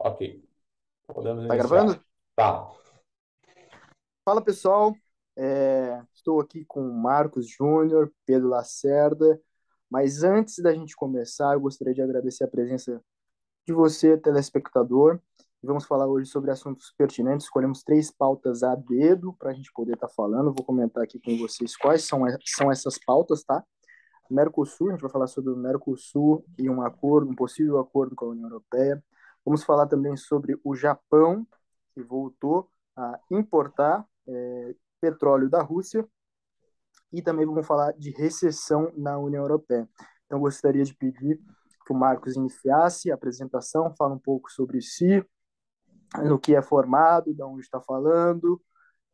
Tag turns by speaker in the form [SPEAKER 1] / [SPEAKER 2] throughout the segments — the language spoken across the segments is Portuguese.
[SPEAKER 1] Ok, podemos
[SPEAKER 2] Tá
[SPEAKER 1] iniciar.
[SPEAKER 2] gravando?
[SPEAKER 1] Tá.
[SPEAKER 2] Fala pessoal, estou aqui com o Marcos Júnior, Pedro Lacerda, mas antes da gente começar, eu gostaria de agradecer a presença de você, telespectador. Vamos falar hoje sobre assuntos pertinentes. Escolhemos três pautas a dedo para a gente poder estar falando. Vou comentar aqui com vocês quais são essas pautas, tá? Mercosul, a gente vai falar sobre o Mercosul e um possível acordo com a União Europeia. Vamos falar também sobre o Japão, que voltou a importar petróleo da Rússia, e também vamos falar de recessão na União Europeia. Então, gostaria de pedir que o Marcos iniciasse a apresentação, fala um pouco sobre si, no que é formado, de onde está falando,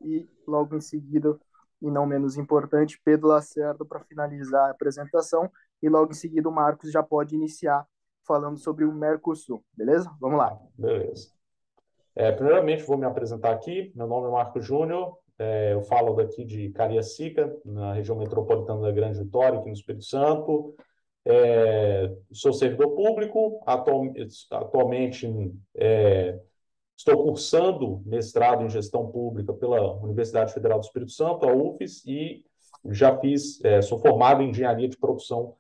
[SPEAKER 2] e logo em seguida, e não menos importante, Pedro Lacerda para finalizar a apresentação, e logo em seguida o Marcos já pode iniciar falando sobre o Mercosul, beleza? Vamos lá.
[SPEAKER 1] Beleza. Primeiramente, vou me apresentar aqui. Meu nome é Marco Júnior. Eu falo daqui de Cariacica, na região metropolitana da Grande Vitória, aqui no Espírito Santo. Sou servidor público. Atualmente, estou cursando mestrado em gestão pública pela Universidade Federal do Espírito Santo, a UFES, e sou formado em engenharia de produção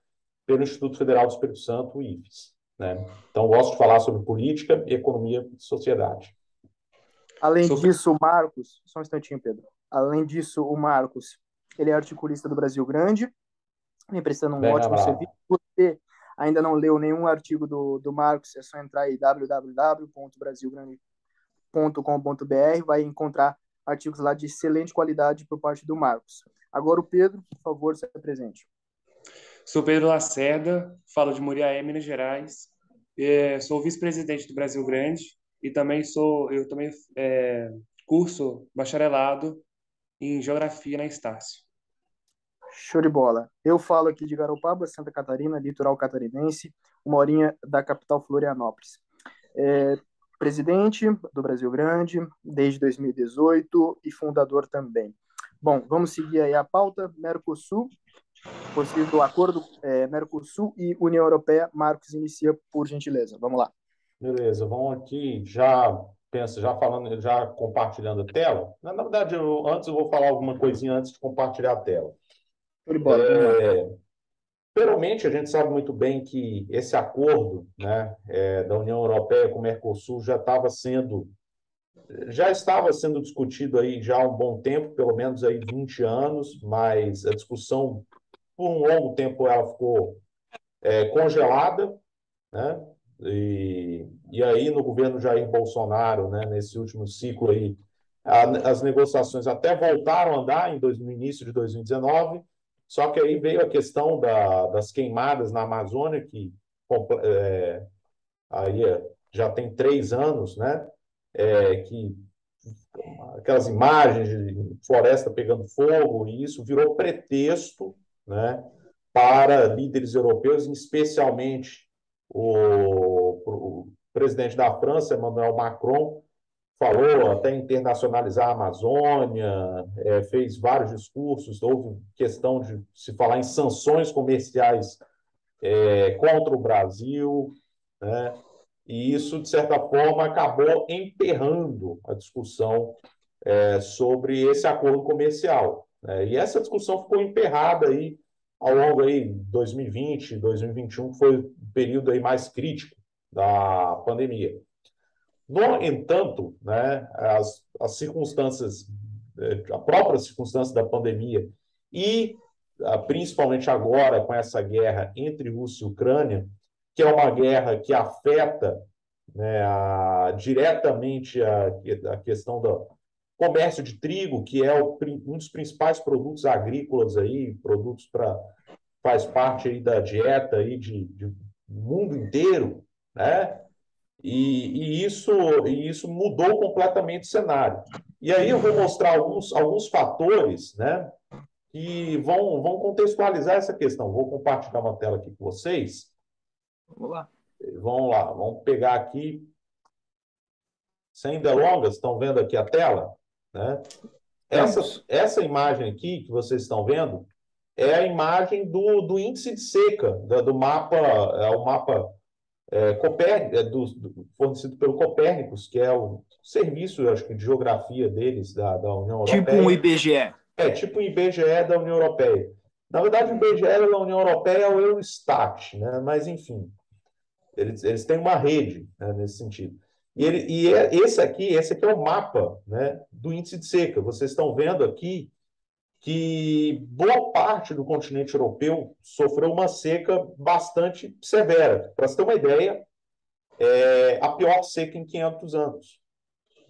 [SPEAKER 1] pelo Instituto Federal do Espírito Santo, o IFES, né? Então, gosto de falar sobre política, economia e sociedade.
[SPEAKER 2] Além
[SPEAKER 3] Sou,
[SPEAKER 2] disso, o Marcos, só um instantinho, Pedro. Além disso, o Marcos, ele é articulista do Brasil Grande, vem prestando um
[SPEAKER 1] Bem
[SPEAKER 2] ótimo serviço.
[SPEAKER 1] lembrado.
[SPEAKER 2] Você ainda não leu nenhum artigo do Marcos, é só entrar aí www.brasilgrande.com.br, vai encontrar artigos lá de excelente qualidade por parte do Marcos. Agora o Pedro, por favor, se apresente.
[SPEAKER 3] sou Pedro Lacerda, falo de Muriaé, Minas Gerais. Sou vice-presidente do Brasil Grande e também curso bacharelado em Geografia na Estácio.
[SPEAKER 2] Show de bola. Eu falo aqui de Garopaba, Santa Catarina, litoral catarinense, uma horinha da capital Florianópolis. Presidente do Brasil Grande desde 2018 e fundador também. Bom, vamos seguir aí a pauta. Mercosul, possível acordo Mercosul e União Europeia. Marcos inicia, por gentileza. Vamos lá.
[SPEAKER 1] Beleza, vamos aqui já falando, já compartilhando a tela. Na verdade, antes eu vou falar alguma coisinha antes de compartilhar a tela.
[SPEAKER 2] Show de bola, vamos lá.
[SPEAKER 1] Primeiramente, a gente sabe muito bem que esse acordo, né, da União Europeia com o Mercosul já estava sendo discutido aí já há um bom tempo, pelo menos aí 20 anos, mas a discussão, por um longo tempo, ela ficou congelada, né? E aí, no governo Jair Bolsonaro, né, nesse último ciclo aí, as negociações até voltaram a andar no início de 2019, só que aí veio a questão das queimadas na Amazônia, que aí já tem 3 anos, né? Que aquelas imagens de floresta pegando fogo, e isso virou pretexto, né, para líderes europeus, especialmente o presidente da França, Emmanuel Macron, falou até internacionalizar a Amazônia, fez vários discursos, houve questão de se falar em sanções comerciais contra o Brasil, né? E isso, de certa forma, acabou emperrando a discussão sobre esse acordo comercial. E essa discussão ficou emperrada aí ao longo aí 2020, 2021, que foi o período aí mais crítico da pandemia. No entanto, né, as circunstâncias, a própria circunstância da pandemia e principalmente agora com essa guerra entre Rússia e Ucrânia, que é uma guerra que afeta, né, diretamente a questão do comércio de trigo, que é um dos principais produtos agrícolas aí, produtos faz parte aí da dieta aí de mundo inteiro, né? E isso mudou completamente o cenário. E aí eu vou mostrar alguns fatores, né, que vão contextualizar essa questão. Vou compartilhar uma tela aqui com vocês.
[SPEAKER 2] Vamos lá.
[SPEAKER 1] Vamos lá, vamos pegar aqui, sem delongas, estão vendo aqui a tela? Né? Essa,
[SPEAKER 2] Estamos.
[SPEAKER 1] essa imagem aqui que vocês estão vendo é a imagem do índice de seca, do mapa, o mapa fornecido pelo Copérnicos, que é o serviço, eu acho que, de geografia deles, da União
[SPEAKER 2] Tipo um
[SPEAKER 1] Europeia.
[SPEAKER 2] IBGE.
[SPEAKER 1] Tipo o IBGE da União Europeia. Na verdade, o IBGE da União Europeia é o Eurostat, né? Mas, enfim, eles têm uma rede, né, nesse sentido. Esse aqui é o mapa, né, do índice de seca. Vocês estão vendo aqui que boa parte do continente europeu sofreu uma seca bastante severa. Para você ter uma ideia, é a pior seca em 500 anos.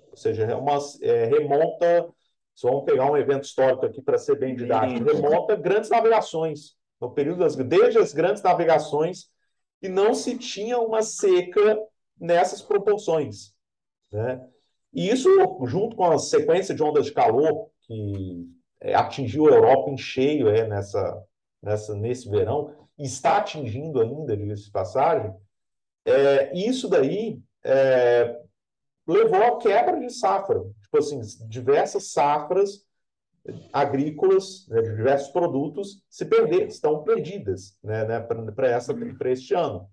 [SPEAKER 1] Ou seja, remonta, só vamos pegar um evento histórico aqui para ser bem didático, remonta grandes navegações, no período desde as grandes navegações, que não se tinha uma seca nessas proporções, né? E isso, junto com a sequência de ondas de calor que atingiu a Europa em cheio nesse verão, e está atingindo ainda, diga-se de passagem, isso daí levou à quebra de safra. Tipo assim, diversas safras agrícolas, né, de diversos produtos estão perdidas, né, para este ano.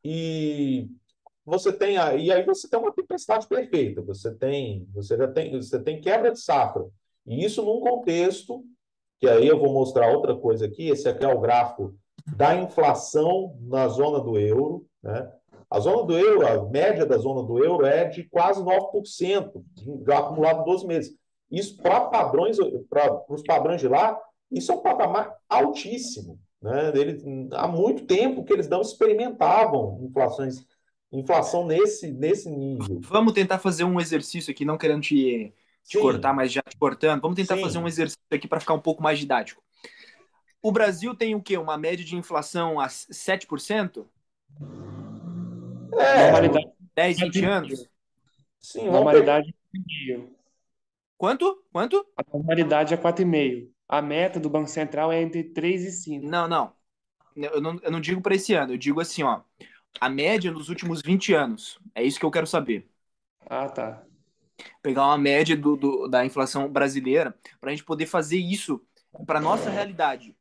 [SPEAKER 1] E aí você tem uma tempestade perfeita. Você tem quebra de safra. E isso num contexto que aí eu vou mostrar outra coisa aqui. Esse aqui é o gráfico da inflação na zona do euro, né? A zona do euro, a média da zona do euro é de quase 9%, já acumulado 12 meses. Isso para os padrões de lá, isso é um patamar altíssimo, né? Há muito tempo que eles não experimentavam inflação nesse nível.
[SPEAKER 2] Vamos tentar fazer um exercício aqui, não querendo te cortar, mas já te cortando. Vamos tentar fazer um exercício aqui para ficar um pouco mais didático. O Brasil tem o quê? Uma média de inflação a 7%?
[SPEAKER 3] Normalidade
[SPEAKER 2] 10, 20 anos?
[SPEAKER 1] Sim,
[SPEAKER 3] normalidade é 4,5.
[SPEAKER 2] Quanto?
[SPEAKER 3] A normalidade é 4,5. A meta do Banco Central é entre 3 e 5.
[SPEAKER 2] Não. Eu não digo para esse ano, eu digo assim, ó. A média nos últimos 20 anos. É isso que eu quero saber.
[SPEAKER 3] Ah, tá.
[SPEAKER 2] Pegar uma média da inflação brasileira para a gente poder fazer isso para nossa realidade.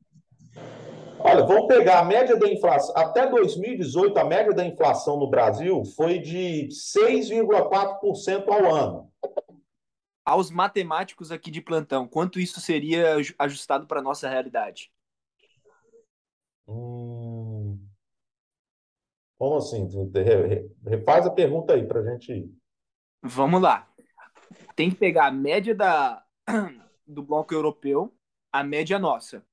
[SPEAKER 1] Olha, vamos pegar a média da inflação. Até 2018, a média da inflação no Brasil foi de 6,4% ao ano.
[SPEAKER 2] Aos matemáticos aqui de plantão, quanto isso seria ajustado para nossa realidade?
[SPEAKER 1] Como assim? Refaz a pergunta aí para a gente.
[SPEAKER 2] Vamos lá. Tem que pegar a média do bloco europeu, a média nossa,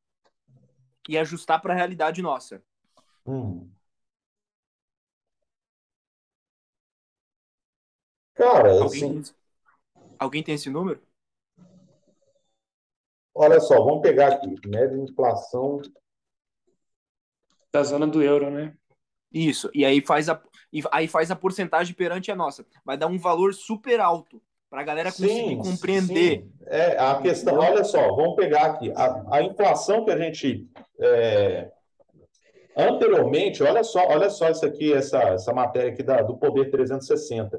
[SPEAKER 2] e ajustar para a realidade nossa.
[SPEAKER 1] Cara, assim,
[SPEAKER 2] alguém tem esse número?
[SPEAKER 1] olha só, vamos pegar aqui, média de inflação
[SPEAKER 3] Da zona do euro, né?
[SPEAKER 2] Isso. E aí faz a porcentagem perante a nossa. Vai dar um valor super alto para a galera conseguir compreender.
[SPEAKER 1] Sim. A questão, olha só, vamos pegar aqui a inflação que a gente anteriormente, olha só isso aqui, essa matéria aqui do Poder 360.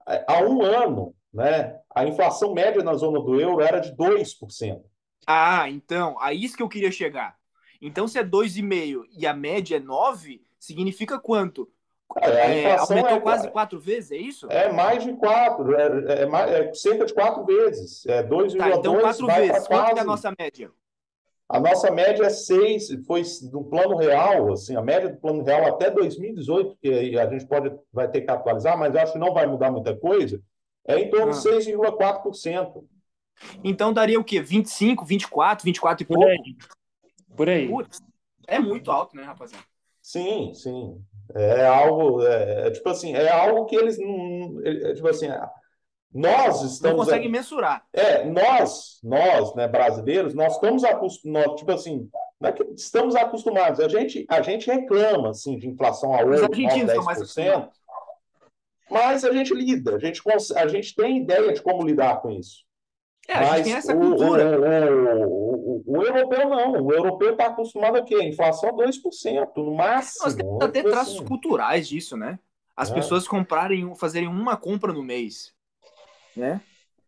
[SPEAKER 1] Há um ano, né, a inflação média na zona do euro era de 2%.
[SPEAKER 2] Ah, então, a isso que eu queria chegar. Então, se é 2,5 e a média é 9, significa quanto?
[SPEAKER 1] A inflação
[SPEAKER 2] aumentou quase 4 vezes, é isso?
[SPEAKER 1] É mais de 4, cerca de 4 vezes. 2,2
[SPEAKER 2] tá, então 4
[SPEAKER 1] vai
[SPEAKER 2] vezes.
[SPEAKER 1] para
[SPEAKER 2] Quanto é a nossa média?
[SPEAKER 1] A nossa média é 6, foi do plano real, assim, a média do plano real até 2018, que a gente vai ter que atualizar, mas acho que não vai mudar muita coisa, é em torno de 6,4%.
[SPEAKER 2] Então daria o quê? 25, 24 e
[SPEAKER 3] Por
[SPEAKER 2] pouco?
[SPEAKER 3] aí. Por aí.
[SPEAKER 2] Putz, é muito alto, né, rapaziada?
[SPEAKER 1] Sim. É algo, tipo assim, é algo que eles não. Tipo assim, nós estamos.
[SPEAKER 2] Não conseguem mensurar.
[SPEAKER 1] Nós, né, brasileiros, nós estamos acostumados, tipo assim, não é que estamos acostumados, a gente reclama, assim, de inflação a 8, 9, 10%, mas a gente lida, a gente tem ideia de como lidar com isso.
[SPEAKER 2] A gente tem essa cultura.
[SPEAKER 1] O europeu não, o europeu está acostumado a quê? Inflação a 2%, no máximo.
[SPEAKER 2] Nós temos até traços culturais disso, né? As pessoas fazerem uma compra no mês, né?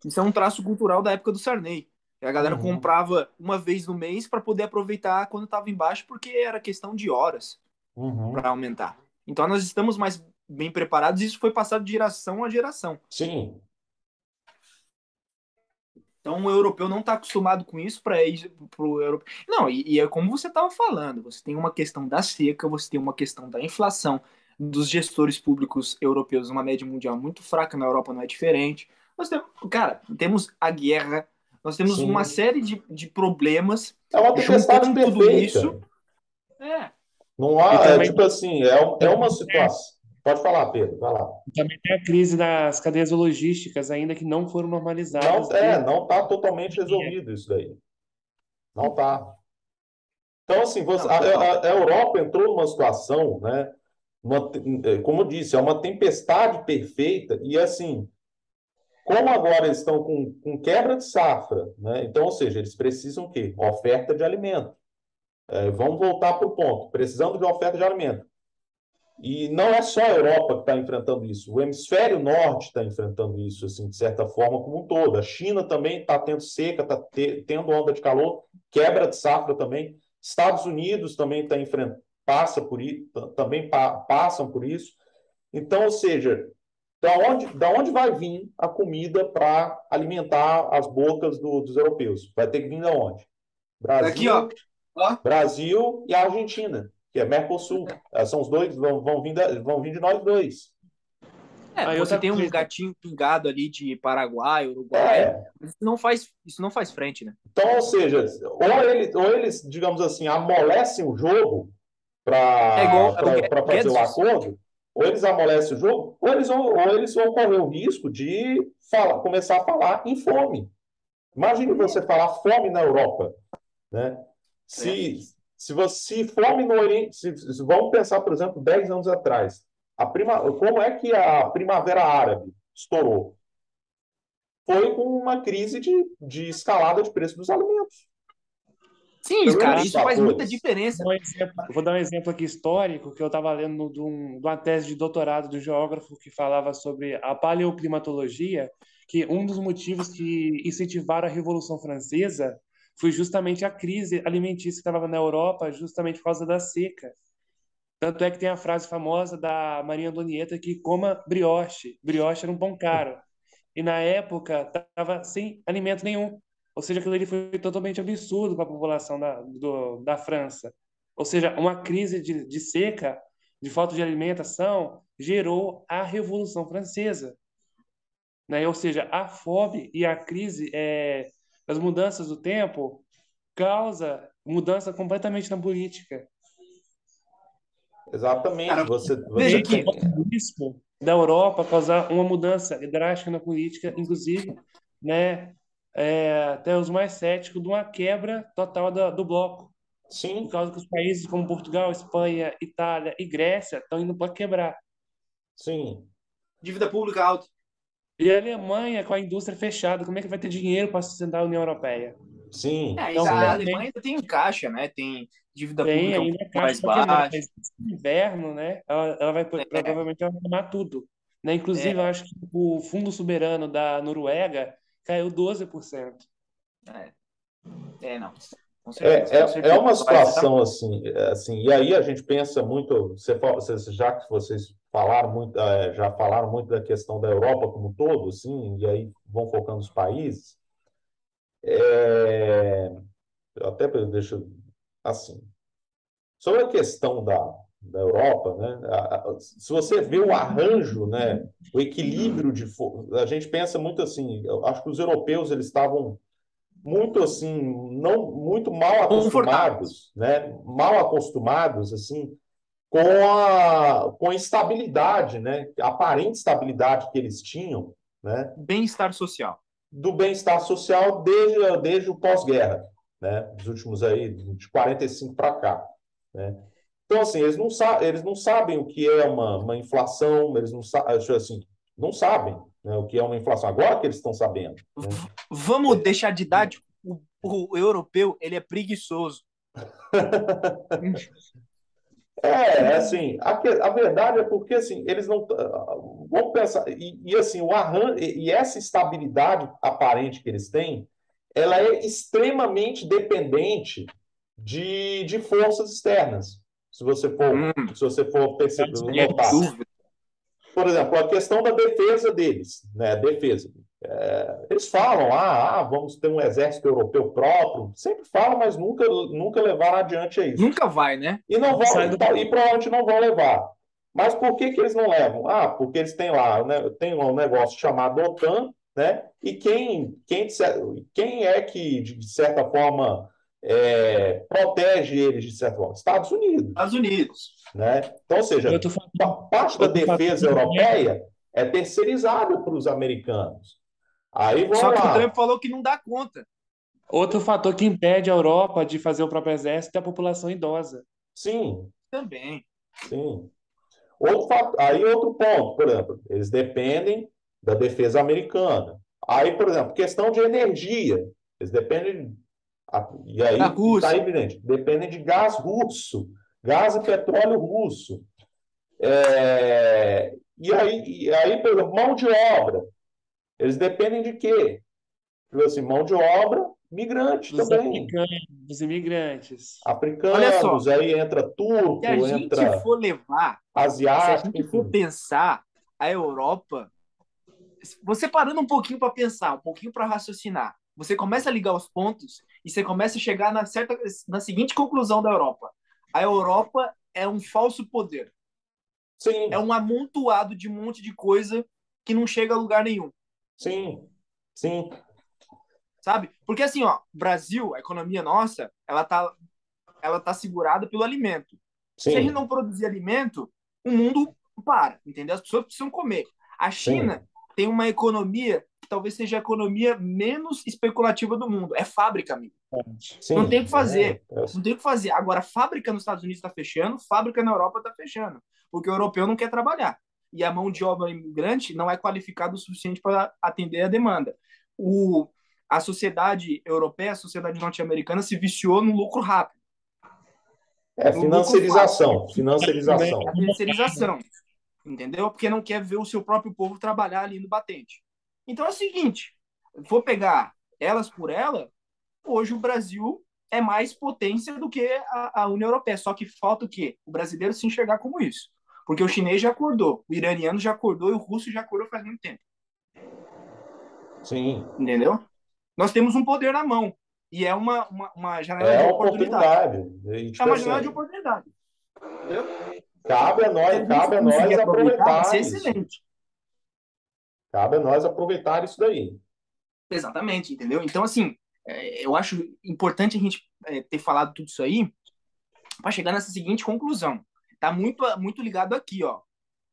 [SPEAKER 2] Isso é um traço cultural da época do Sarney. A galera comprava uma vez no mês para poder aproveitar quando estava embaixo, porque era questão de horas para aumentar. Então nós estamos mais bem preparados e isso foi passado de geração a geração.
[SPEAKER 1] Sim,
[SPEAKER 2] Então o europeu não está acostumado com isso para ir para o europeu. Não, e é como você estava falando, você tem uma questão da seca, você tem uma questão da inflação, dos gestores públicos europeus, uma média mundial muito fraca, na Europa não é diferente. Nós temos, cara, temos a guerra, nós temos uma
[SPEAKER 1] sim.
[SPEAKER 2] série de problemas,
[SPEAKER 1] É uma tempestade
[SPEAKER 2] juntando tudo isso.
[SPEAKER 1] perfeita.
[SPEAKER 2] É,
[SPEAKER 1] Não
[SPEAKER 3] E
[SPEAKER 1] há,
[SPEAKER 3] também,
[SPEAKER 1] tipo assim, é uma situação. Pode falar, Pedro, vai lá.
[SPEAKER 3] também tem a crise das cadeias logísticas ainda que não foram
[SPEAKER 1] Não,
[SPEAKER 3] normalizadas desde
[SPEAKER 1] não está
[SPEAKER 3] a
[SPEAKER 1] totalmente
[SPEAKER 3] pandemia.
[SPEAKER 1] resolvido isso daí. Não está. Então, assim,
[SPEAKER 2] não, total.
[SPEAKER 1] a Europa entrou numa situação, né? Como eu disse, é uma tempestade perfeita, e assim, como agora eles estão com quebra de safra, né? Então, ou seja, eles precisam o quê? Oferta de alimento. Vamos voltar para o ponto, precisando de oferta de alimento. E não é só a Europa que está enfrentando isso, o hemisfério norte está enfrentando isso, assim, de certa forma, como um todo. A China também está tendo seca, está tendo onda de calor, quebra de safra também. Estados Unidos também também passam por isso. Então, ou seja, da onde vai vir a comida para alimentar as bocas dos europeus? Vai ter que vir de onde?
[SPEAKER 2] Aqui, ó.
[SPEAKER 1] Brasil,
[SPEAKER 2] Ó.
[SPEAKER 1] Brasil e a Argentina, que é Mercosul. São os dois, vão vir de nós dois.
[SPEAKER 2] É,
[SPEAKER 3] Aí
[SPEAKER 2] você
[SPEAKER 3] outra
[SPEAKER 2] tem um
[SPEAKER 3] coisa,
[SPEAKER 2] gatinho pingado ali de Paraguai, Uruguai,
[SPEAKER 1] É,
[SPEAKER 2] mas isso não faz frente, né?
[SPEAKER 1] então, ou seja, ou eles, digamos assim, amolecem o jogo
[SPEAKER 2] É igual
[SPEAKER 1] para
[SPEAKER 2] é o
[SPEAKER 1] fazer o
[SPEAKER 2] Guedes.
[SPEAKER 1] acordo, ou eles amolecem o jogo, ou eles vão correr o risco de começar a falar em fome. Imagine você falar fome na Europa, né?
[SPEAKER 2] É.
[SPEAKER 1] Se, se fome no Oriente, vamos pensar, por exemplo, 10 anos atrás, como é que a Primavera Árabe estourou? Foi com uma crise de escalada de preço dos alimentos.
[SPEAKER 2] Sim,
[SPEAKER 1] Por
[SPEAKER 2] cara,
[SPEAKER 1] outros
[SPEAKER 2] isso faz muita
[SPEAKER 1] fatores.
[SPEAKER 2] diferença.
[SPEAKER 3] vou dar um exemplo aqui histórico que eu estava lendo de uma tese de doutorado do geógrafo que falava sobre a paleoclimatologia, que um dos motivos que incentivaram a Revolução Francesa foi justamente a crise alimentícia que estava na Europa, justamente por causa da seca. Tanto é que tem a frase famosa da Maria Antonieta que coma brioche. Brioche era um pão caro. E na época estava sem alimento nenhum. Ou seja, aquilo ali foi totalmente absurdo para a população da França. Ou seja, uma crise de seca, de falta de alimentação, gerou a Revolução Francesa. Né? Ou seja, a fome e a crise das mudanças do tempo causa mudança completamente na política.
[SPEAKER 1] Exatamente.
[SPEAKER 2] Cara, veja
[SPEAKER 1] Você
[SPEAKER 3] E
[SPEAKER 2] que
[SPEAKER 1] tem.
[SPEAKER 3] corre o risco da Europa causar uma mudança drástica na política, inclusive, né, até os mais céticos, de uma quebra total do bloco, por
[SPEAKER 1] Sim,
[SPEAKER 3] causa que os países como Portugal, Espanha, Itália e Grécia estão indo para quebrar.
[SPEAKER 1] sim,
[SPEAKER 2] dívida pública alta.
[SPEAKER 3] E a Alemanha, com a indústria fechada, como é que vai ter dinheiro para sustentar a União Europeia?
[SPEAKER 1] sim,
[SPEAKER 2] É,
[SPEAKER 3] Então,
[SPEAKER 2] a
[SPEAKER 1] sim.
[SPEAKER 2] Alemanha
[SPEAKER 3] realmente,
[SPEAKER 2] ainda tem caixa, né? Tem dívida
[SPEAKER 3] tem
[SPEAKER 2] pública um
[SPEAKER 3] ainda
[SPEAKER 2] pouco
[SPEAKER 3] caixa
[SPEAKER 2] mais
[SPEAKER 3] para queimar,
[SPEAKER 2] baixa.
[SPEAKER 3] mas no inverno, né, ela vai
[SPEAKER 2] É,
[SPEAKER 3] provavelmente ela vai queimar tudo. Né? Inclusive, eu
[SPEAKER 2] é,
[SPEAKER 3] acho que o fundo soberano da Noruega caiu 12%.
[SPEAKER 2] é, não. Com certeza, com
[SPEAKER 1] É
[SPEAKER 2] certeza.
[SPEAKER 1] uma
[SPEAKER 2] Vai afetar.
[SPEAKER 1] situação assim, assim, e aí a gente pensa muito, já que vocês falaram muito, já falaram muito da questão da Europa como um todo, assim, e aí vão focando os países, é, até deixa assim, sobre a questão da Europa, né, se você vê o arranjo, né, o equilíbrio a gente pensa muito assim, eu acho que os europeus eles estavam muito assim, não muito mal
[SPEAKER 2] Confortáveis.
[SPEAKER 1] acostumados, né? Mal acostumados assim com a instabilidade, né? A aparente estabilidade que eles tinham, né?
[SPEAKER 2] Bem-estar social.
[SPEAKER 1] Do bem-estar social desde o pós-guerra, né? Dos últimos aí de 45 para cá, né? Então assim, eles não sabem o que é uma inflação, eles não sabem, assim, não sabem, né, o que é uma inflação. Agora que eles estão sabendo, né?
[SPEAKER 2] Vamos deixar didático. O europeu, ele é preguiçoso.
[SPEAKER 1] Assim, a verdade é porque assim, eles não vão pensar assim, e essa estabilidade aparente que eles têm, ela é extremamente dependente de forças externas. se você for perceber,
[SPEAKER 2] Sem
[SPEAKER 1] notar.
[SPEAKER 2] dúvida.
[SPEAKER 1] Por exemplo, a questão da defesa deles, né? Defesa. Eles falam, vamos ter um exército europeu próprio. Sempre falam, mas nunca levaram adiante a isso.
[SPEAKER 2] Nunca vai, né?
[SPEAKER 1] E não vão,
[SPEAKER 3] Sai do...
[SPEAKER 1] e provavelmente não vão levar. Mas por que eles não levam? Porque eles têm lá, né, tem um negócio chamado OTAN, né? E quem é que, de certa forma, protege eles, de certa forma? Estados Unidos,
[SPEAKER 2] Estados Unidos.
[SPEAKER 1] né? Então, ou seja,
[SPEAKER 3] Outro fator,
[SPEAKER 1] parte da
[SPEAKER 3] outro fator
[SPEAKER 1] defesa
[SPEAKER 3] que impede,
[SPEAKER 1] europeia é terceirizada para os americanos. Aí vão
[SPEAKER 2] Só que o Trump
[SPEAKER 1] lá.
[SPEAKER 2] falou que não dá conta.
[SPEAKER 3] outro fator que impede a Europa de fazer o próprio exército é a população idosa.
[SPEAKER 1] Sim,
[SPEAKER 2] Também.
[SPEAKER 1] sim. Aí outro ponto, por exemplo, eles dependem da defesa americana. Aí, por exemplo, questão de energia. Eles dependem, e
[SPEAKER 2] Da
[SPEAKER 1] aí está
[SPEAKER 2] Rússia.
[SPEAKER 1] evidente, dependem de gás russo, gás e petróleo russo. E aí, por exemplo, mão de obra. Eles dependem de quê? Tipo assim, mão de obra, migrante
[SPEAKER 3] Dos
[SPEAKER 1] também.
[SPEAKER 3] africanos, dos imigrantes.
[SPEAKER 2] Olha só,
[SPEAKER 1] Africanos, aí entra
[SPEAKER 2] se a
[SPEAKER 1] turco,
[SPEAKER 2] gente
[SPEAKER 1] entra
[SPEAKER 2] for levar, se a
[SPEAKER 1] asiático,
[SPEAKER 2] gente for
[SPEAKER 1] enfim.
[SPEAKER 2] pensar a Europa, você parando um pouquinho para pensar, um pouquinho para raciocinar, você começa a ligar os pontos e você começa a chegar na seguinte conclusão da Europa. A Europa é um falso poder. É
[SPEAKER 1] Sim,
[SPEAKER 2] um amontoado de um monte de coisa que não chega a lugar nenhum,
[SPEAKER 1] sim, sim,
[SPEAKER 2] sabe? Porque assim, ó, Brasil, a economia nossa, ela tá segurada pelo alimento. Se a gente
[SPEAKER 1] sim,
[SPEAKER 2] não produzir alimento, o mundo para, entendeu? As pessoas precisam comer. A
[SPEAKER 1] sim,
[SPEAKER 2] China tem uma economia que talvez seja a economia menos especulativa do mundo. É fábrica, amigo. Não tem o
[SPEAKER 1] sim.
[SPEAKER 2] que fazer. Não tem o que fazer. Agora, fábrica nos Estados Unidos está fechando, fábrica na Europa está fechando, porque o europeu não quer trabalhar. E a mão de obra imigrante não é qualificada o suficiente para atender a demanda. O, a sociedade europeia, a sociedade norte-americana se viciou no lucro rápido, no lucro fácil,
[SPEAKER 1] Financiarização,
[SPEAKER 2] a
[SPEAKER 1] financiarização.
[SPEAKER 2] terceirização, entendeu? Porque não quer ver o seu próprio povo trabalhar ali no batente. Então é o seguinte, vou pegar elas por ela, hoje o Brasil é mais potência do que a União Europeia. Só que falta o quê? O brasileiro se enxergar como isso. Porque o chinês já acordou, o iraniano já acordou e o russo já acordou faz muito tempo.
[SPEAKER 1] Sim,
[SPEAKER 2] Entendeu? Nós temos um poder na mão. E é uma janela
[SPEAKER 1] é
[SPEAKER 2] de
[SPEAKER 1] a
[SPEAKER 2] oportunidade.
[SPEAKER 1] oportunidade. E,
[SPEAKER 2] É
[SPEAKER 1] tipo
[SPEAKER 2] uma janela de
[SPEAKER 1] assim,
[SPEAKER 2] oportunidade. Entendeu? Se a gente
[SPEAKER 1] cabe a
[SPEAKER 2] conseguir
[SPEAKER 1] nós
[SPEAKER 2] aproveitar, vai
[SPEAKER 1] aproveitar
[SPEAKER 2] ser
[SPEAKER 1] isso.
[SPEAKER 2] excelente.
[SPEAKER 1] Cabe a nós aproveitar isso daí.
[SPEAKER 2] Exatamente, entendeu? Então, assim, eu acho importante a gente ter falado tudo isso aí para chegar nessa seguinte conclusão. Tá muito ligado aqui, ó,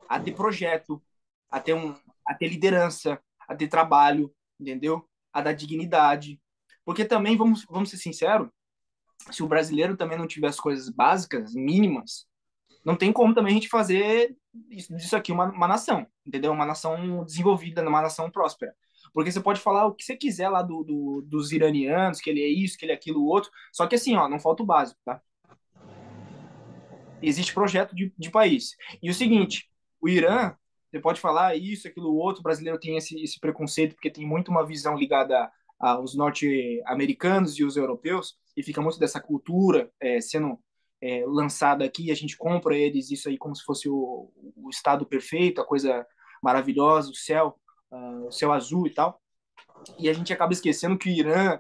[SPEAKER 2] a ter projeto, a ter a ter liderança, a ter trabalho, entendeu? A dar dignidade. Porque também, vamos ser sinceros, se o brasileiro também não tiver as coisas básicas, mínimas, não tem como também a gente fazer disso aqui uma nação, entendeu? Uma nação desenvolvida, uma nação próspera. Porque você pode falar o que você quiser lá dos iranianos, que ele é isso, que ele é aquilo, o outro, só que assim, ó, não falta o básico, tá? Existe projeto de país. E o seguinte, o Irã, você pode falar isso, aquilo, o outro, o brasileiro tem esse preconceito, porque tem muito uma visão ligada aos norte-americanos e os europeus, e fica muito dessa cultura sendo lançada aqui, a gente compra eles, isso aí como se fosse o estado perfeito, a coisa maravilhosa, o céu azul e tal, e a gente acaba esquecendo que o Irã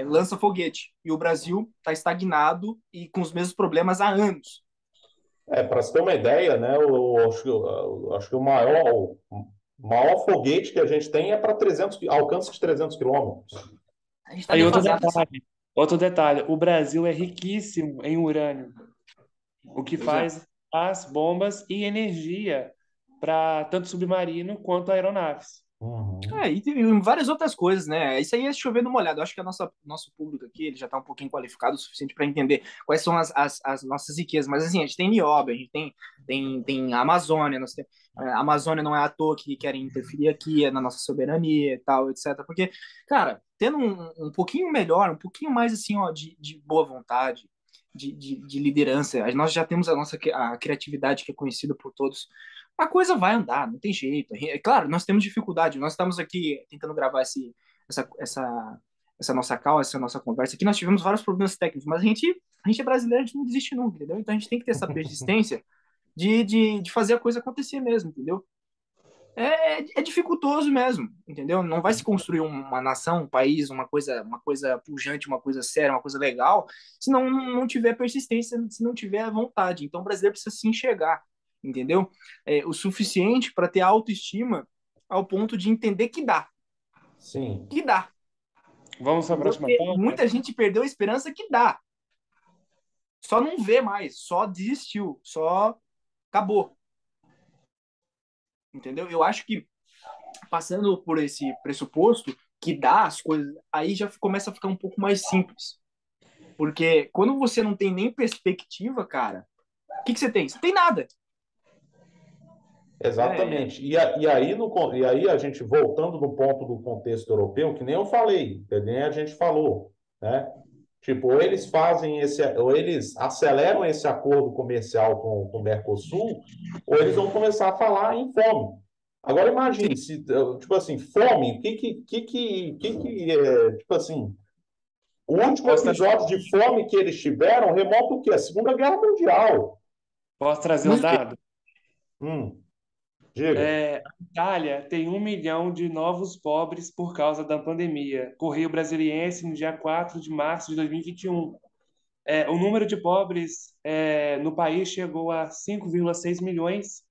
[SPEAKER 2] lança foguete, e o Brasil está estagnado e com os mesmos problemas há anos.
[SPEAKER 1] Para você ter uma ideia, né, eu acho que o maior foguete que a gente tem é para alcance de 300 quilômetros.
[SPEAKER 2] A gente está
[SPEAKER 3] Aí
[SPEAKER 2] defasado.
[SPEAKER 3] outro detalhe, o Brasil é riquíssimo em urânio, o que
[SPEAKER 2] Pois é.
[SPEAKER 3] faz as bombas e energia para tanto submarino quanto aeronaves.
[SPEAKER 1] Uhum.
[SPEAKER 2] E tem várias outras coisas, né? Isso aí é chover numa olhada. Eu acho que nosso público aqui ele já está um pouquinho qualificado o suficiente para entender quais são as nossas riquezas. Mas assim, a gente tem nióbio, a gente tem a Amazônia. A Amazônia não é à toa que querem interferir aqui na nossa soberania e tal, etc. Porque, cara, tendo um pouquinho melhor, um pouquinho mais assim, ó, de boa vontade, de liderança, nós já temos a criatividade que é conhecida por todos, a coisa vai andar, não tem jeito. É claro, nós temos dificuldade. Nós estamos aqui tentando gravar essa nossa call, essa nossa conversa aqui. Nós tivemos vários problemas técnicos, mas a gente A gente é brasileiro, a gente não desiste nunca, entendeu? Então a gente tem que ter essa persistência de fazer a coisa acontecer mesmo, entendeu? É dificultoso mesmo, entendeu? Não vai se construir uma nação, um país, uma coisa pujante, uma coisa séria, uma coisa legal, se não tiver persistência, se não tiver vontade. Então o brasileiro precisa se enxergar, entendeu? O suficiente para ter autoestima ao ponto de entender
[SPEAKER 1] Sim.
[SPEAKER 2] que dá,
[SPEAKER 3] Vamos para a
[SPEAKER 2] entendeu?
[SPEAKER 3] próxima
[SPEAKER 2] Porque
[SPEAKER 3] pauta?
[SPEAKER 2] muita gente perdeu a esperança que dá, só não vê mais, só desistiu, só acabou, entendeu? Eu acho que passando por esse pressuposto que dá as coisas, aí já começa a ficar um pouco mais simples. Porque quando você não tem nem perspectiva, cara, o que você tem? Você tem nada. É,
[SPEAKER 1] Exatamente. E aí a gente, voltando no ponto do contexto europeu, que nem eu falei, que nem a gente falou, né? Tipo, ou eles aceleram esse acordo comercial com o Mercosul, ou eles vão começar a falar em fome. Agora imagine se, tipo assim, fome, tipo assim, o último
[SPEAKER 3] Posso,
[SPEAKER 1] episódio de fome que eles tiveram remonta o quê? A Segunda Guerra Mundial.
[SPEAKER 3] posso trazer um
[SPEAKER 2] muito
[SPEAKER 3] dado?
[SPEAKER 1] Hum, diga.
[SPEAKER 3] A Itália tem 1 milhão de novos pobres por causa da pandemia. Correio Brasiliense, no dia 4 de março de 2021. O número de pobres no país chegou a 5,6 milhões,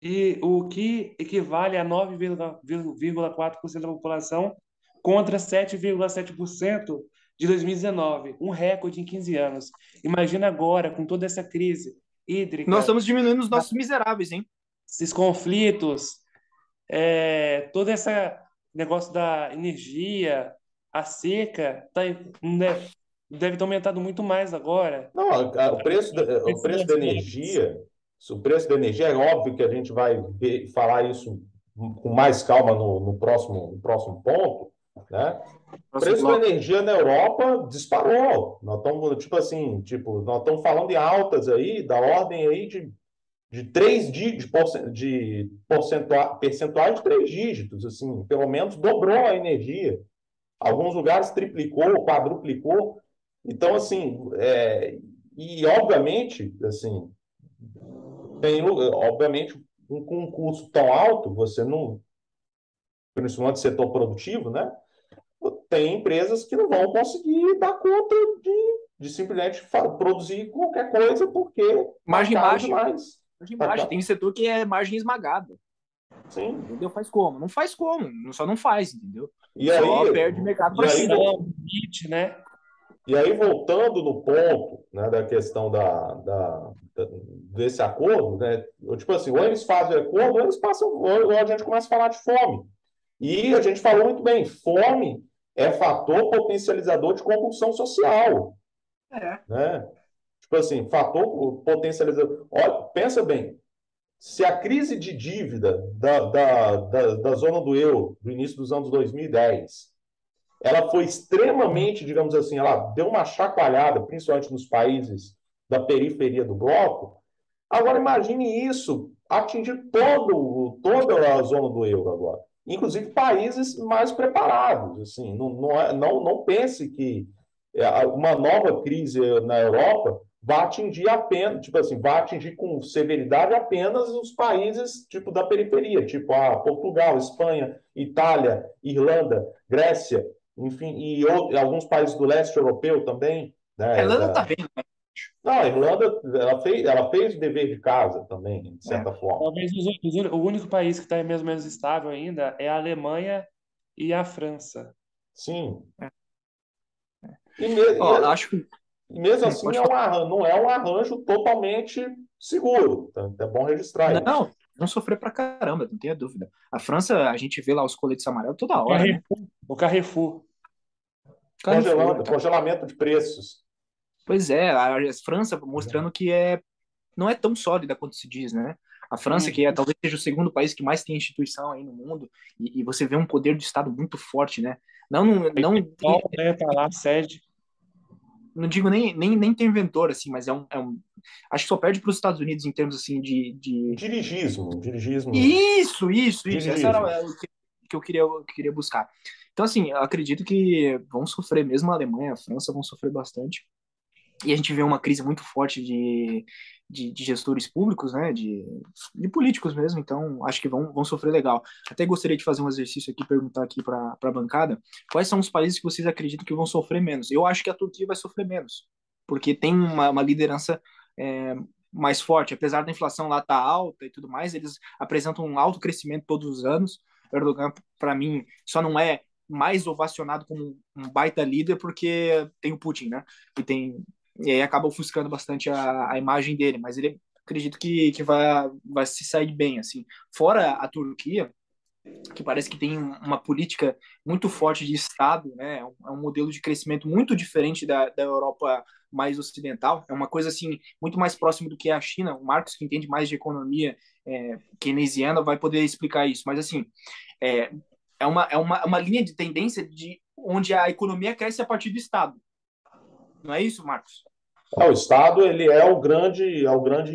[SPEAKER 3] e o que equivale a 9,4% da população contra 7,7% de 2019, um recorde em 15 anos. Imagina agora, com toda essa crise
[SPEAKER 2] Nós
[SPEAKER 3] hídrica,
[SPEAKER 2] estamos diminuindo os nossos miseráveis, hein?
[SPEAKER 3] esses conflitos, todo esse negócio da energia, a seca, né, deve ter aumentado muito mais agora.
[SPEAKER 1] Não, o preço da energia, o preço da energia é óbvio que a gente vai falar isso com mais calma no próximo ponto, né? O
[SPEAKER 2] Próximo
[SPEAKER 1] preço da
[SPEAKER 2] bloco.
[SPEAKER 1] energia na Europa disparou. Nós estamos, tipo assim, tipo, nós estamos falando de altas aí, da ordem aí de percentuais de 3 dígitos, assim, pelo menos dobrou a energia. Alguns lugares triplicou, quadruplicou. Então, assim, obviamente, assim, obviamente, com um custo tão alto, você não, principalmente no setor produtivo, né? Tem empresas que não vão conseguir dar conta de simplesmente produzir qualquer coisa porque está
[SPEAKER 2] Margem
[SPEAKER 1] caro
[SPEAKER 2] baixa.
[SPEAKER 1] demais.
[SPEAKER 2] Margem
[SPEAKER 1] Tá
[SPEAKER 2] baixa.
[SPEAKER 1] caro.
[SPEAKER 2] Tem setor que é margem esmagada.
[SPEAKER 1] Sim.
[SPEAKER 2] Entendeu? Faz como? Não faz como. Só não faz, entendeu?
[SPEAKER 1] E aí,
[SPEAKER 2] Só perde mercado
[SPEAKER 1] e
[SPEAKER 2] para
[SPEAKER 1] aí,
[SPEAKER 2] China.
[SPEAKER 3] Produção, limite, né?
[SPEAKER 1] E aí, voltando no ponto, né, da questão desse acordo, né, tipo assim, ou eles fazem acordo, ou eles passam, ou a gente começa a falar de fome. E a gente falou muito bem, fome é fator potencializador de compulsão social,
[SPEAKER 2] É.
[SPEAKER 1] né? Tipo assim, fator potencializador. Olha, pensa bem, se a crise de dívida da zona do euro, do início dos anos 2010, ela foi extremamente, digamos assim, ela deu uma chacoalhada, principalmente nos países da periferia do bloco. Agora imagine isso atingir toda a zona do euro agora, inclusive países mais preparados. Assim, não pense que uma nova crise na Europa vai atingir apenas, tipo assim, vai atingir com severidade apenas os países tipo da periferia, tipo Portugal, Espanha, Itália, Irlanda, Grécia, enfim, e alguns países do leste europeu também,
[SPEAKER 2] A
[SPEAKER 1] né?
[SPEAKER 2] Irlanda tá bem, né?
[SPEAKER 1] Não, a Irlanda, ela fez o dever de casa também, de
[SPEAKER 2] É.
[SPEAKER 1] certa forma.
[SPEAKER 3] Talvez o único país que está mais ou menos estável ainda é a Alemanha e a França.
[SPEAKER 1] Sim.
[SPEAKER 2] É.
[SPEAKER 1] E, me-
[SPEAKER 2] Ó,
[SPEAKER 1] e-
[SPEAKER 2] acho que.
[SPEAKER 1] e mesmo assim
[SPEAKER 2] Pode falar.
[SPEAKER 1] não é um arranjo totalmente seguro. Então, é bom registrar isso.
[SPEAKER 2] Não, vão sofrer pra caramba, não tenha dúvida. A França, a gente vê lá os coletes amarelos toda
[SPEAKER 3] O
[SPEAKER 2] hora, né?
[SPEAKER 3] Carrefour, o Carrefour.
[SPEAKER 2] Carrefour, tá?
[SPEAKER 1] Congelamento de preços.
[SPEAKER 2] Pois é, a França mostrando que não é tão sólida quanto se diz, né? A França, que talvez seja o segundo país que mais tem instituição aí no mundo, e você vê um poder de Estado muito forte, né?
[SPEAKER 3] Qual, né, tá lá, a sede.
[SPEAKER 2] Não digo nem interventor, assim, mas acho que só perde para os Estados Unidos em termos, assim, de...
[SPEAKER 1] Dirigismo.
[SPEAKER 2] Isso. Essa
[SPEAKER 1] Dirigismo.
[SPEAKER 2] era o que eu queria buscar. Então, assim, eu acredito que vão sofrer, mesmo a Alemanha, a França vão sofrer bastante. e a gente vê uma crise muito forte de gestores públicos, né, de políticos mesmo, então acho que vão sofrer legal. Até gostaria de fazer um exercício aqui, perguntar aqui para a bancada, quais são os países que vocês acreditam que vão sofrer menos? Eu acho que a Turquia vai sofrer menos, porque tem uma liderança é, mais forte, apesar da inflação lá estar alta e tudo mais, eles apresentam um alto crescimento todos os anos. Erdogan, para mim, só não é mais ovacionado como um baita líder porque tem o Putin, né? E aí acaba ofuscando bastante a imagem dele, mas ele acredito que vai se sair bem, assim. Fora a Turquia, que parece que tem uma política muito forte de Estado, né? É um modelo de crescimento muito diferente da Europa mais ocidental. É uma coisa assim muito mais próximo do que a China. O Marcos, que entende mais de economia keynesiana, vai poder explicar isso. Mas assim, é, uma linha de tendência de onde a economia cresce a partir do Estado. Não é isso, Marcos?
[SPEAKER 1] O Estado ele é o grande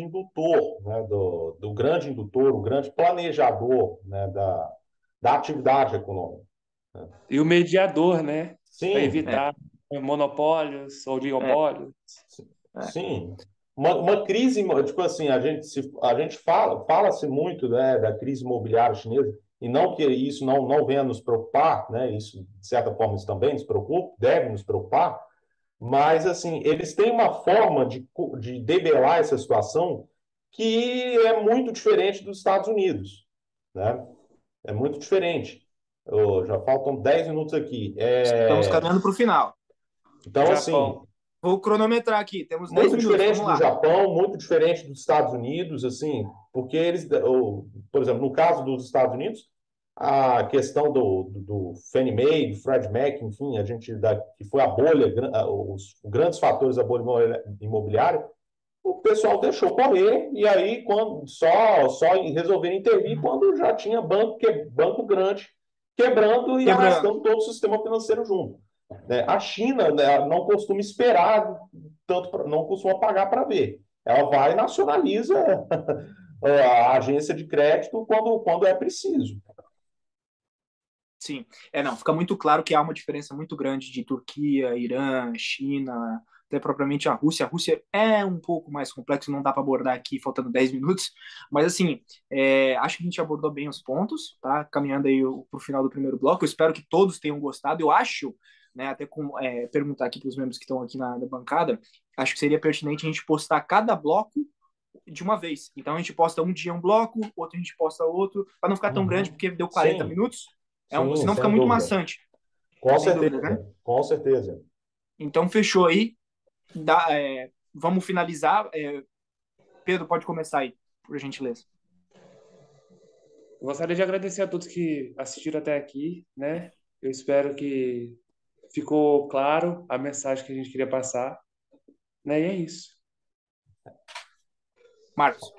[SPEAKER 1] indutor, né, do grande indutor, o grande planejador, né, da atividade econômica. Né?
[SPEAKER 3] E o mediador, né? Para
[SPEAKER 1] Sim,
[SPEAKER 2] É,
[SPEAKER 3] evitar monopólios,
[SPEAKER 2] é,
[SPEAKER 3] oligopólios.
[SPEAKER 2] é.
[SPEAKER 1] sim. Uma crise, tipo assim, a gente fala-se muito, né, da crise imobiliária chinesa, e não que isso não venha nos preocupar, né, isso, de certa forma, isso também nos preocupa, deve nos preocupar, mas, assim, eles têm uma forma de debelar essa situação que é muito diferente dos Estados Unidos, né? É muito diferente. Já faltam 10 minutos aqui.
[SPEAKER 2] Estamos caminhando para o final.
[SPEAKER 1] Então, assim,
[SPEAKER 3] Japão.
[SPEAKER 2] Vou cronometrar aqui, temos 10
[SPEAKER 1] muito
[SPEAKER 2] minutos,
[SPEAKER 1] diferente
[SPEAKER 2] vamos
[SPEAKER 1] do
[SPEAKER 2] lá.
[SPEAKER 1] Japão, muito diferente dos Estados Unidos, assim, porque eles, por exemplo, no caso dos Estados Unidos, a questão do Fannie Mae, do Fred Mac, enfim, que foi a bolha, os grandes fatores da bolha imobiliária, o pessoal deixou correr e aí quando só resolveram intervir quando já tinha banco grande quebrando e
[SPEAKER 2] Quebrando.
[SPEAKER 1] arrastando todo o sistema financeiro junto. Né? A China, né, não costuma esperar tanto, não costuma pagar para ver. Ela vai e nacionaliza a agência de crédito quando é preciso.
[SPEAKER 2] Sim. Não, fica muito claro que há uma diferença muito grande de Turquia, Irã, China, até propriamente a Rússia. A Rússia é um pouco mais complexo, não dá para abordar aqui, faltando 10 minutos, mas assim, acho que a gente abordou bem os pontos, tá? Caminhando aí para o final do primeiro bloco. Eu espero que todos tenham gostado. Eu acho, né, até perguntar aqui para os membros que estão aqui na bancada, acho que seria pertinente a gente postar cada bloco de uma vez. Então a gente posta um dia um bloco, outro a gente posta outro, para não ficar tão grande,
[SPEAKER 1] Uhum.
[SPEAKER 2] porque deu 40
[SPEAKER 1] Sim,
[SPEAKER 2] minutos,
[SPEAKER 1] sim,
[SPEAKER 2] senão fica
[SPEAKER 1] sem
[SPEAKER 2] muito
[SPEAKER 1] dúvida.
[SPEAKER 2] maçante,
[SPEAKER 1] Com
[SPEAKER 2] sem dúvida, né?
[SPEAKER 1] certeza, com certeza.
[SPEAKER 2] Então fechou aí. Vamos finalizar. Pedro, pode começar aí, por gentileza.
[SPEAKER 3] Eu gostaria de agradecer a todos que assistiram até aqui, né? Eu espero que ficou claro a mensagem que a gente queria passar, né? E é isso.
[SPEAKER 2] Marcos.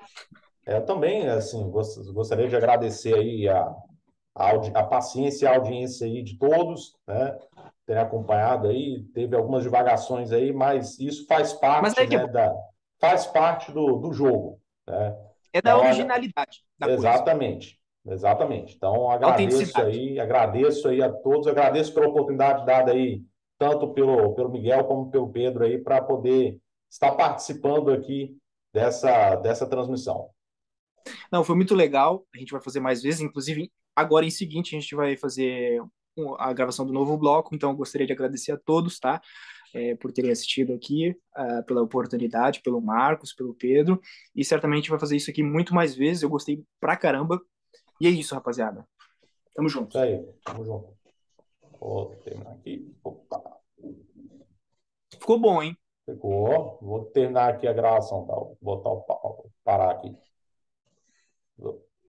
[SPEAKER 1] Eu também, assim, gostaria de agradecer aí a paciência e a audiência aí de todos, né? Terem acompanhado aí, teve algumas divagações aí, mas isso faz
[SPEAKER 2] Mas
[SPEAKER 1] parte,
[SPEAKER 2] aí que é
[SPEAKER 1] né,
[SPEAKER 2] bom.
[SPEAKER 1] faz parte do jogo, né?
[SPEAKER 2] É da
[SPEAKER 1] Então,
[SPEAKER 2] originalidade da coisa.
[SPEAKER 1] exatamente, exatamente. Então,
[SPEAKER 2] Autenticidade.
[SPEAKER 1] agradeço aí a todos, agradeço pela oportunidade dada aí, tanto pelo Miguel como pelo Pedro aí, para poder estar participando aqui dessa transmissão.
[SPEAKER 2] Não, foi muito legal. A gente vai fazer mais vezes. Inclusive, agora em seguinte, a gente vai fazer a gravação do novo bloco. Então, eu gostaria de agradecer a todos, tá? Por terem assistido aqui, pela oportunidade, pelo Marcos, pelo Pedro. E certamente vai fazer isso aqui muito mais vezes. Eu gostei pra caramba. E é isso, rapaziada. Tamo junto.
[SPEAKER 1] Isso aí, tamo junto. Vou terminar aqui. Opa,
[SPEAKER 2] Ficou bom, hein?
[SPEAKER 1] ficou. Vou terminar aqui a gravação, tá? Vou botar parar aqui.